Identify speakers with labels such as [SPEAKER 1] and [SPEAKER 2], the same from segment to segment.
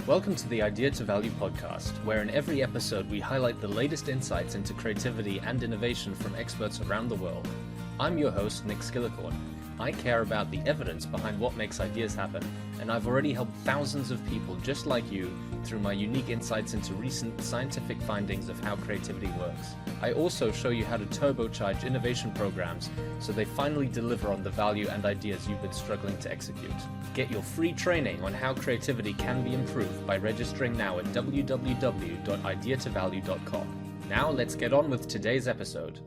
[SPEAKER 1] Welcome to the Idea to Value podcast, where in every episode we highlight the latest insights into creativity and innovation from experts around the world. I'm your host, Nick Skillicorn. I care about the evidence behind what makes ideas happen, and I've already helped thousands of people just like you through my unique insights into recent scientific findings of how creativity works. I also show you how to turbocharge innovation programs so they finally deliver on the value and ideas you've been struggling to execute. Get your free training on how creativity can be improved by registering now at www.ideatovalue.com. Now let's get on with today's episode.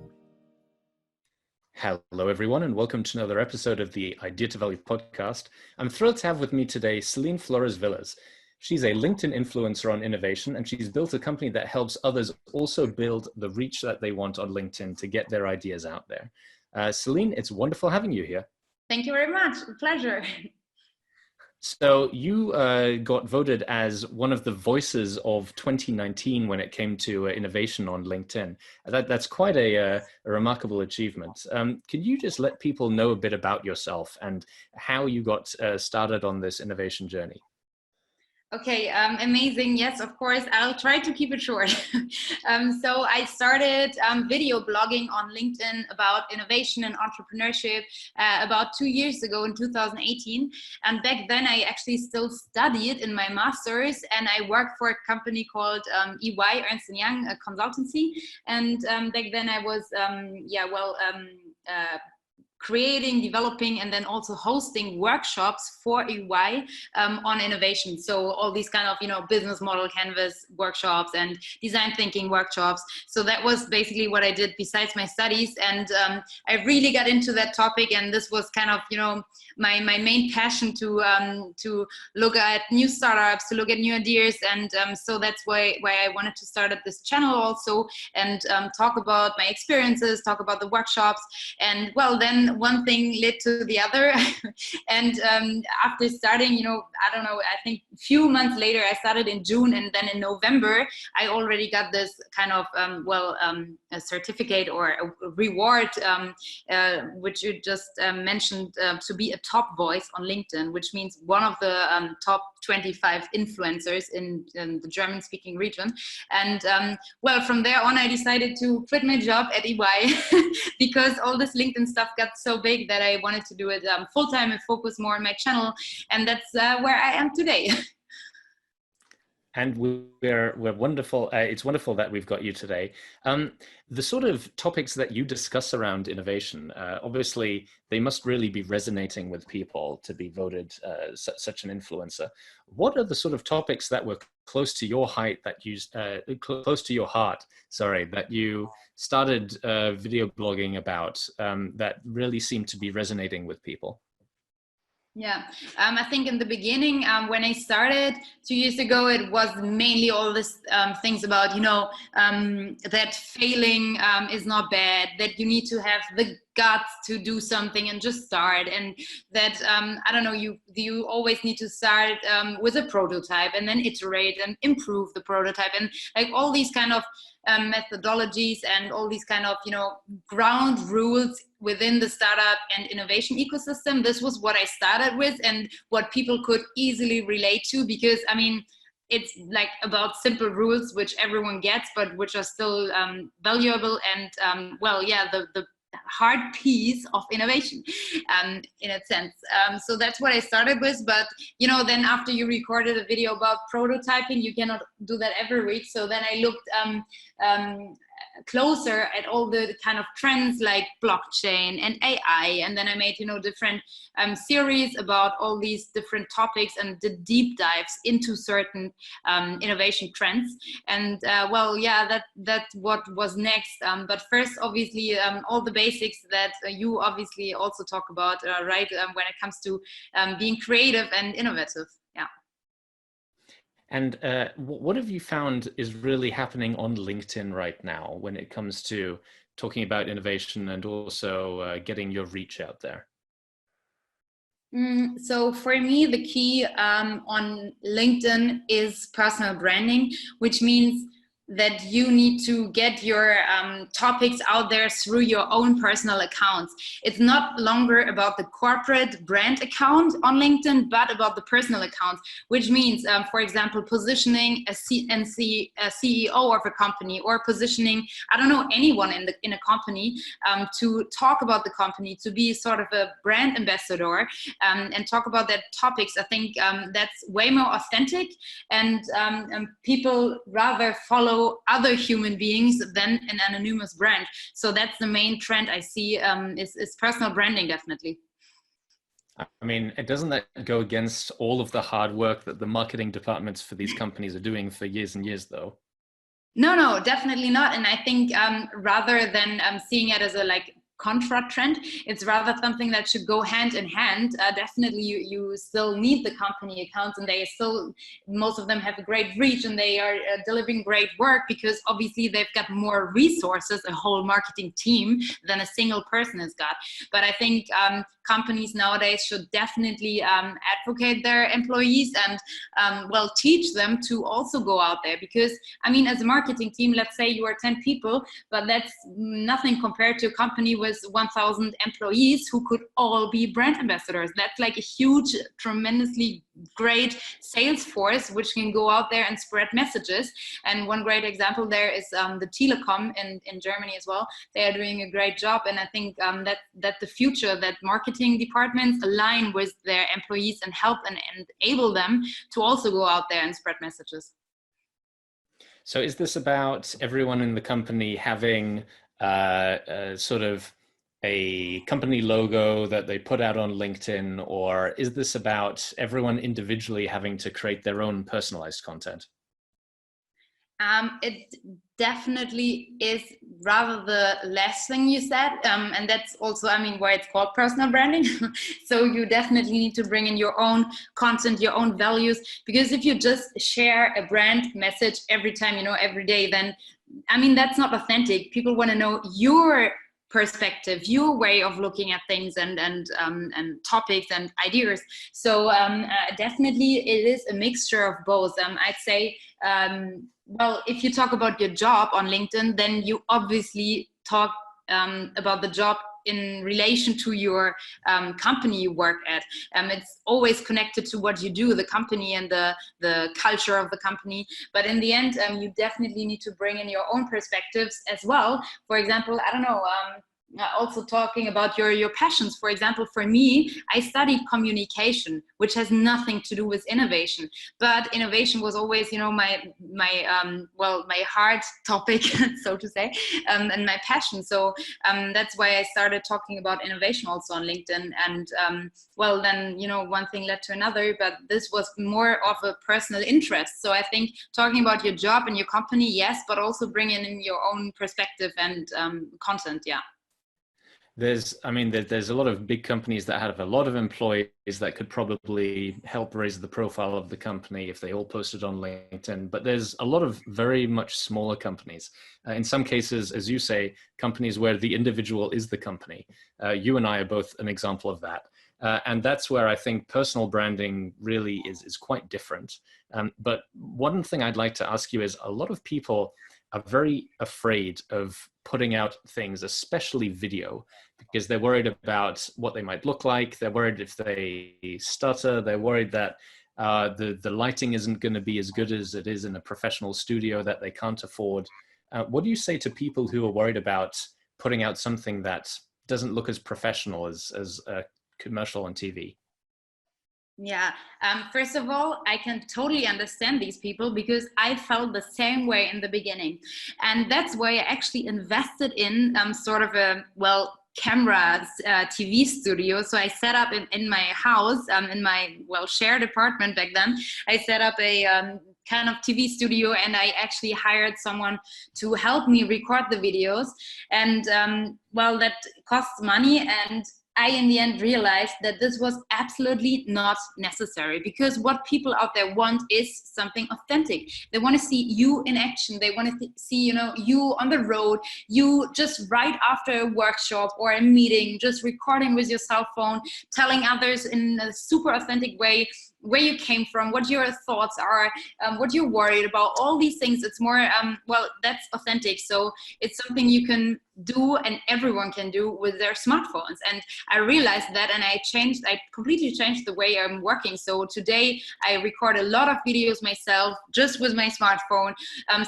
[SPEAKER 1] Hello, everyone, and welcome to another episode of the Idea to Value podcast. I'm thrilled to have with me today Céline Flores Willers. She's a LinkedIn influencer on innovation, and she's built a company that helps others also build the reach that they want on LinkedIn to get their ideas out there. Céline, it's wonderful having you here.
[SPEAKER 2] Thank you very much. A pleasure.
[SPEAKER 1] So you got voted as one of the voices of 2019 when it came to innovation on LinkedIn. That's quite a remarkable achievement. Can you just let people know a bit about yourself and how you got started on this innovation journey?
[SPEAKER 2] Okay, amazing. Yes, of course. I'll try to keep it short. So I started video blogging on LinkedIn about innovation and entrepreneurship about 2 years ago in 2018. And back then I actually still studied in my master's, and I worked for a company called EY, Ernst Young, a consultancy. And back then I was, creating, developing, and then also hosting workshops for EY on innovation. So all these kind of, business model canvas workshops and design thinking workshops. So that was basically what I did besides my studies. And I really got into that topic. And this was kind of, my main passion to look at new startups, to look at new ideas. And so that's why I wanted to start up this channel also and talk about my experiences, talk about the workshops. And well, then one thing led to the other. And after starting, I think a few months later, I started in June, and then in November, I already got this kind of, a certificate or a reward, which you just mentioned, to be a top voice on LinkedIn, which means one of the top 25 influencers in the German-speaking region. And from there on, I decided to quit my job at EY because all this LinkedIn stuff got so big that I wanted to do it full-time and focus more on my channel. And that's where I am today.
[SPEAKER 1] And we're wonderful. It's wonderful that we've got you today. The sort of topics that you discuss around innovation, obviously, they must really be resonating with people to be voted such an influencer. What are the sort of topics that were close to your heart that you started video blogging about that really seemed to be resonating with people?
[SPEAKER 2] Yeah, I think in the beginning, when I started 2 years ago, it was mainly all these things about, that failing is not bad, that you need to have the guts to do something and just start, and that, you always need to start with a prototype and then iterate and improve the prototype, and like all these kind of methodologies and all these kind of, ground rules within the startup and innovation ecosystem. This was what I started with and what people could easily relate to, because it's like about simple rules which everyone gets, but which are still valuable and the hard piece of innovation in a sense. So that's what I started with. But then after you recorded a video about prototyping, you cannot do that every week. So then I looked closer at all the kind of trends like blockchain and AI, and then I made different series about all these different topics and the deep dives into certain innovation trends. And that's what was next. But first, obviously, all the basics that you obviously also talk about, right, when it comes to being creative and innovative. Yeah.
[SPEAKER 1] And what have you found is really happening on LinkedIn right now when it comes to talking about innovation and also getting your reach out there?
[SPEAKER 2] So for me, the key on LinkedIn is personal branding, which means that you need to get your topics out there through your own personal accounts. It's not longer about the corporate brand account on LinkedIn, but about the personal accounts, which means, for example, positioning a CEO of a company, or positioning, I don't know, anyone in a company to talk about the company, to be sort of a brand ambassador, and talk about their topics. I think that's way more authentic, and people rather follow other human beings than an anonymous brand. So that's the main trend I see, is personal branding, definitely.
[SPEAKER 1] I mean, doesn't that go against all of the hard work that the marketing departments for these companies are doing for years and years, though?
[SPEAKER 2] No, definitely not. And I think rather than seeing it as a contra trend, it's rather something that should go hand in hand. Definitely you still need the company accounts, and they still, most of them have a great reach, and they are delivering great work, because obviously they've got more resources, a whole marketing team, than a single person has got. But I think companies nowadays should definitely advocate their employees and teach them to also go out there, because I mean, as a marketing team, let's say you are 10 people, but that's nothing compared to a company with 1,000 employees who could all be brand ambassadors. That's like a huge, tremendously great sales force which can go out there and spread messages. And one great example there is the Telecom in Germany as well. They are doing a great job, and I think that the future, that marketing departments align with their employees and help and enable them to also go out there and spread messages.
[SPEAKER 1] So is this about everyone in the company having sort of a company logo that they put out on LinkedIn, or is this about everyone individually having to create their own personalized content?
[SPEAKER 2] It definitely is rather the last thing you said, and that's also, I mean, why it's called personal branding. So you definitely need to bring in your own content, your own values, because if you just share a brand message every time, every day, then I mean, that's not authentic. People want to know your perspective, your way of looking at things, and topics and ideas. So definitely it is a mixture of both. I'd say, well, if you talk about your job on LinkedIn, then you obviously talk about the job in relation to your company you work at. It's always connected to what you do, the company and the culture of the company. But in the end, you definitely need to bring in your own perspectives as well. For example, I don't know, also talking about your passions. For example, for me, I studied communication, which has nothing to do with innovation, but innovation was always, my heart topic, so to say, and my passion. So that's why I started talking about innovation also on LinkedIn. And then, one thing led to another, but this was more of a personal interest. So I think talking about your job and your company, yes, but also bringing in your own perspective and content. Yeah.
[SPEAKER 1] There's a lot of big companies that have a lot of employees that could probably help raise the profile of the company if they all posted on LinkedIn. But there's a lot of very much smaller companies. In some cases, as you say, companies where the individual is the company. You and I are both an example of that. And that's where I think personal branding really is quite different. But one thing I'd like to ask you is, a lot of people are very afraid of putting out things, especially video, because they're worried about what they might look like. They're worried if they stutter. They're worried that the lighting isn't going to be as good as it is in a professional studio that they can't afford. What do you say to people who are worried about putting out something that doesn't look as professional as a commercial on TV?
[SPEAKER 2] Yeah, first of all, I can totally understand these people, because I felt the same way in the beginning. And that's why I actually invested in sort of a, camera TV studio. So I set up in my house, in my, shared apartment back then, I set up a kind of TV studio, and I actually hired someone to help me record the videos. And that costs money, and I, in the end, realized that this was absolutely not necessary, because what people out there want is something authentic. They want to see you in action. They want to see, you on the road, you just right after a workshop or a meeting, just recording with your cell phone, telling others in a super authentic way where you came from, what your thoughts are, what you're worried about, all these things. It's more, well, that's authentic. So it's something you can do and everyone can do with their smartphones. And I realized that, and I completely changed the way I'm working. So today I record a lot of videos myself just with my smartphone.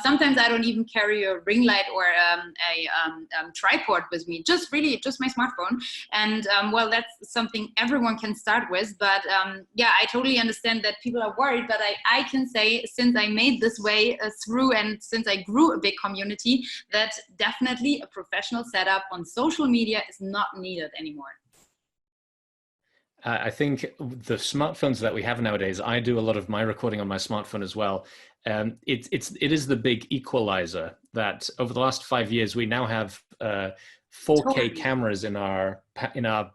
[SPEAKER 2] Sometimes I don't even carry a ring light or a tripod with me, just my smartphone. And well, that's something everyone can start with. But yeah, I totally understand that people are worried, but I can say, since I made this way through, and since I grew a big community, that definitely a professional setup on social media is not needed anymore.
[SPEAKER 1] I think the smartphones that we have nowadays, I do a lot of my recording on my smartphone as well. It is the big equalizer that over the last 5 years, we now have 4K cameras in our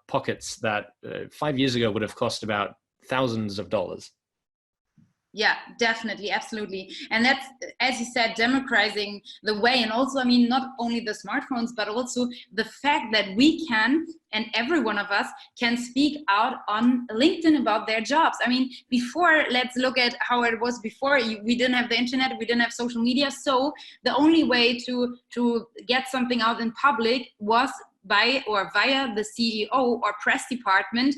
[SPEAKER 1] pockets that 5 years ago would have cost about thousands of dollars.
[SPEAKER 2] Yeah, definitely, absolutely. And that's, as you said, democratizing the way. And also, I mean, not only the smartphones, but also the fact that we can, and every one of us can speak out on LinkedIn about their jobs. I mean, before, let's look at how it was before. We didn't have the internet, we didn't have social media. So the only way to get something out in public was by or via the CEO or press department,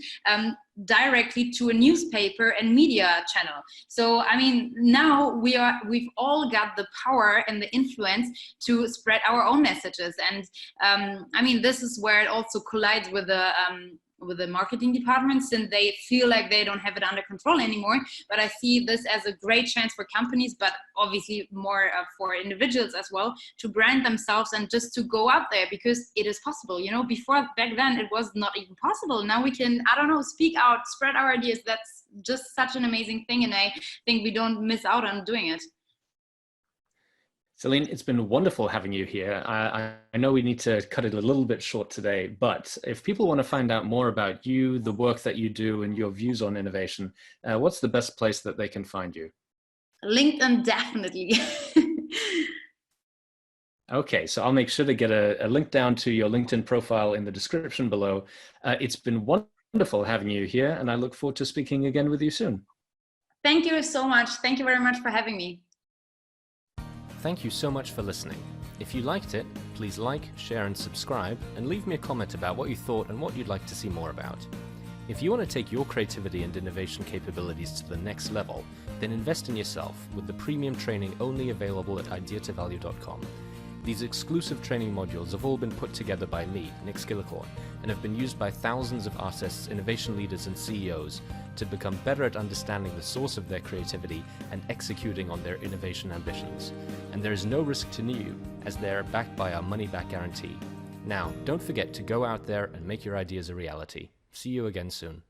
[SPEAKER 2] directly to a newspaper and media channel. So I mean, now we've all got the power and the influence to spread our own messages. And I mean, this is where it also collides with the marketing department, since they feel like they don't have it under control anymore. But I see this as a great chance for companies, but obviously more for individuals as well, to brand themselves and just to go out there, because it is possible. You know, back then it was not even possible. Now we can, I don't know, speak out, spread our ideas. That's just such an amazing thing, and I think we don't miss out on doing it.
[SPEAKER 1] Céline, it's been wonderful having you here. I know we need to cut it a little bit short today, but if people want to find out more about you, the work that you do, and your views on innovation, what's the best place that they can find you?
[SPEAKER 2] LinkedIn, definitely.
[SPEAKER 1] Okay, so I'll make sure to get a link down to your LinkedIn profile in the description below. It's been wonderful having you here, and I look forward to speaking again with you soon.
[SPEAKER 2] Thank you so much. Thank you very much for having me.
[SPEAKER 1] Thank you so much for listening. If you liked it, please like, share, and subscribe, and leave me a comment about what you thought and what you'd like to see more about. If you want to take your creativity and innovation capabilities to the next level, then invest in yourself with the premium training only available at ideatovalue.com. These exclusive training modules have all been put together by me, Nick Skillicorn, and have been used by thousands of artists, innovation leaders, and CEOs to become better at understanding the source of their creativity and executing on their innovation ambitions. And there is no risk to you, as they are backed by our money-back guarantee. Now, don't forget to go out there and make your ideas a reality. See you again soon.